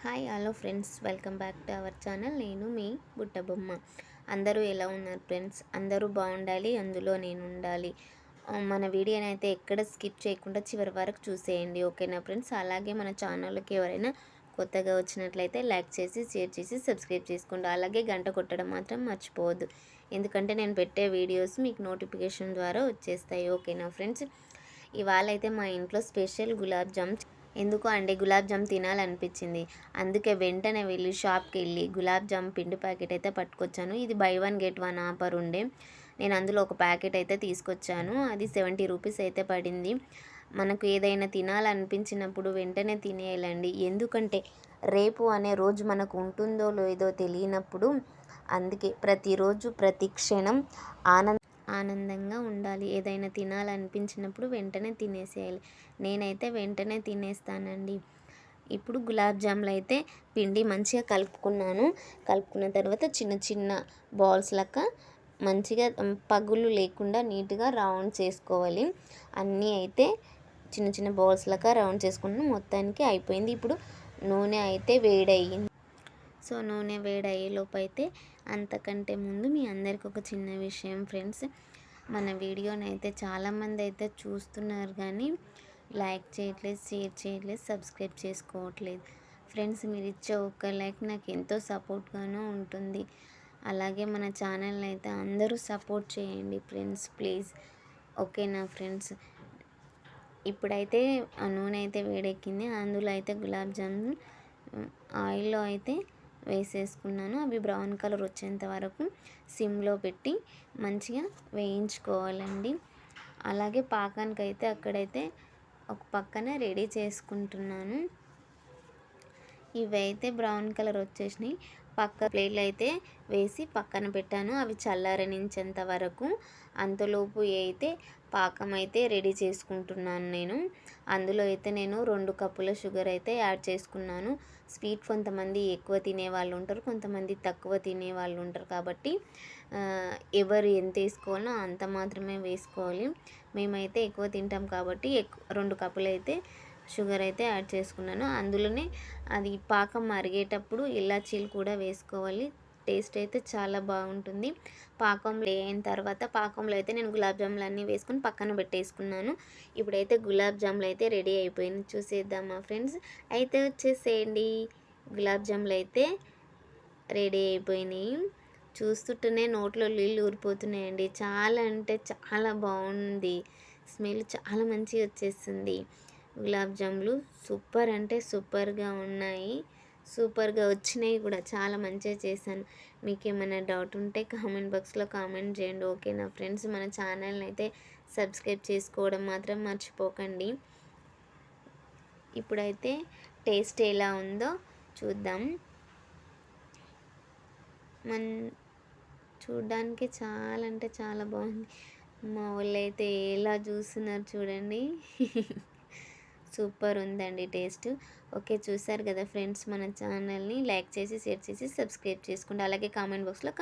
Hi hello friends, welcome back to our channel. నేను మీ బుట్టబొమ్మ. అందరూ ఎలా ఉన్నారు ఫ్రెండ్స్? అందరూ బాగుండాలి, అందులో నేను ఉండాలి. మన వీడియోని అయితే ఎక్కడ స్కిప్ చేయకుండా చివరి వరకు చూసేయండి, ఓకేనా ఫ్రెండ్స్? అలాగే మన ఛానల్కి ఎవరైనా కొత్తగా వచ్చినట్లయితే లైక్ చేసి, షేర్ చేసి, సబ్స్క్రైబ్ చేసుకోండి. అలాగే గంట కొట్టడం మాత్రం మర్చిపోవద్దు, ఎందుకంటే నేను పెట్టే వీడియోస్ మీకు నోటిఫికేషన్ ద్వారా వచ్చేస్తాయి, ఓకేనా ఫ్రెండ్స్? ఇవాళ అయితే మా ఇంట్లో స్పెషల్ గులాబ్ జామ్. ఎందుకో అండి గులాబ్ జామ్ తినాలనిపించింది. అందుకే వెంటనే వెళ్ళి షాప్కి వెళ్ళి గులాబ్ జామ్ పిండి ప్యాకెట్ అయితే పట్టుకొచ్చాను. ఇది బై 1 గెట్ 1 ఆఫర్ ఉండే. నేను అందులో ఒక ప్యాకెట్ అయితే తీసుకొచ్చాను. అది 70 రూపీస్ అయితే పడింది. మనకు ఏదైనా తినాలనిపించినప్పుడు వెంటనే తినేయాలండి. ఎందుకంటే రేపు అనే రోజు మనకు ఉంటుందో లేదో తెలియనప్పుడు, అందుకే ప్రతిరోజు ప్రతి క్షణం ఆనందంగా ఉండాలి. ఏదైనా తినాలనిపించినప్పుడు వెంటనే తినేసేయాలి. నేనైతే వెంటనే తినేస్తానండి. ఇప్పుడు గులాబ్ జాములు అయితే పిండి మంచిగా కలుపుకున్నాను. కలుపుకున్న తర్వాత చిన్న చిన్న బాల్స్ లెక్క మంచిగా పగులు లేకుండా నీట్గా రౌండ్ చేసుకోవాలి. అన్నీ అయితే చిన్న చిన్న బాల్స్ లెక్క రౌండ్ చేసుకున్నాను. మొత్తానికి అయిపోయింది. ఇప్పుడు నూనె అయితే వేడయ్యింది. సో నూనె వేడయ్యేలోపు అయితే అంతకంటే ముందు మీ అందరికి ఒక చిన్న విషయం ఫ్రెండ్స్. మన వీడియోని అయితే చాలామంది అయితే చూస్తున్నారు కానీ లైక్ చేయట్లేదు, షేర్ చేయట్లేదు, సబ్స్క్రైబ్ చేసుకోవట్లేదు. ఫ్రెండ్స్, మీరు ఇచ్చే ఒక్క లైక్ నాకు ఎంతో సపోర్ట్గానూ ఉంటుంది. అలాగే మన ఛానల్ని అయితే అందరూ సపోర్ట్ చేయండి ఫ్రెండ్స్, ప్లీజ్, ఓకేనా ఫ్రెండ్స్? ఇప్పుడైతే ఆ నూనె అయితే వేడెక్కింది. అందులో అయితే గులాబ్ జామున్ ఆయిల్లో అయితే వేసేసుకున్నాను. అవి బ్రౌన్ కలర్ వచ్చేంత వరకు సిమ్లో పెట్టి మంచిగా వేయించుకోవాలండి. అలాగే పాకానికి అయితే అక్కడైతే ఒక పక్కన రెడీ చేసుకుంటున్నాను. ఇవైతే బ్రౌన్ కలర్ వచ్చేసినాయి. పక్క ప్లేట్లు అయితే వేసి పక్కన పెట్టాను, అవి చల్లారనించేంత వరకు. అంతలోపు అయితే పాకం అయితే రెడీ చేసుకుంటున్నాను నేను. అందులో అయితే నేను 2 కప్పుల షుగర్ అయితే యాడ్ చేసుకున్నాను. స్వీట్ కొంతమంది ఎక్కువ తినే వాళ్ళు ఉంటారు, కొంతమంది తక్కువ తినే వాళ్ళు ఉంటారు. కాబట్టి ఎవరు ఎంత వేసుకోవాలో అంత మాత్రమే వేసుకోవాలి. మేమైతే ఎక్కువ తింటాం కాబట్టి 2 కప్పులు అయితే షుగర్ అయితే యాడ్ చేసుకున్నాను. అందులోనే అది పాకం మరిగేటప్పుడు ఇలాచీలు కూడా వేసుకోవాలి. టేస్ట్ అయితే చాలా బాగుంటుంది. పాకం అయిన తర్వాత పాకంలో అయితే నేను గులాబ్ జాములు అన్నీ వేసుకొని పక్కన పెట్టేసుకున్నాను. ఇప్పుడైతే గులాబ్ జాములు అయితే రెడీ అయిపోయింది. చూసేద్దామా ఫ్రెండ్స్? అయితే వచ్చేసేయండి. గులాబ్ జాములు అయితే రెడీ అయిపోయినాయి. చూస్తుంటేనే నోట్లో నీళ్ళు ఊరిపోతున్నాయండి. చాలా అంటే చాలా బాగుంది. స్మెల్ చాలా మంచిగా వచ్చేస్తుంది. గులాబ్ జాములు సూపర్ అంటే సూపర్గా ఉన్నాయి. సూపర్గా వచ్చినాయి కూడా. చాలా మంచిగా చేశాను. మీకు ఏమైనా డౌట్ ఉంటే కామెంట్ బాక్స్లో కామెంట్ చేయండి, ఓకేనా ఫ్రెండ్స్? మన ఛానల్ని అయితే సబ్స్క్రైబ్ చేసుకోవడం మాత్రం మర్చిపోకండి. ఇప్పుడైతే టేస్ట్ ఎలా ఉందో చూద్దాం. చూడ్డానికి చాలా అంటే చాలా బాగుంది. మా వాళ్ళు అయితే ఎలా చూస్తున్నారు చూడండి. సూపర్ ఉందండి టేస్ట్. ఓకే, చూసారు కదా ఫ్రెండ్స్? మన ఛానల్ని లైక్ చేసి, షేర్ చేసి, సబ్స్క్రైబ్ చేసుకోండి. అలాగే కామెంట్ బాక్స్లో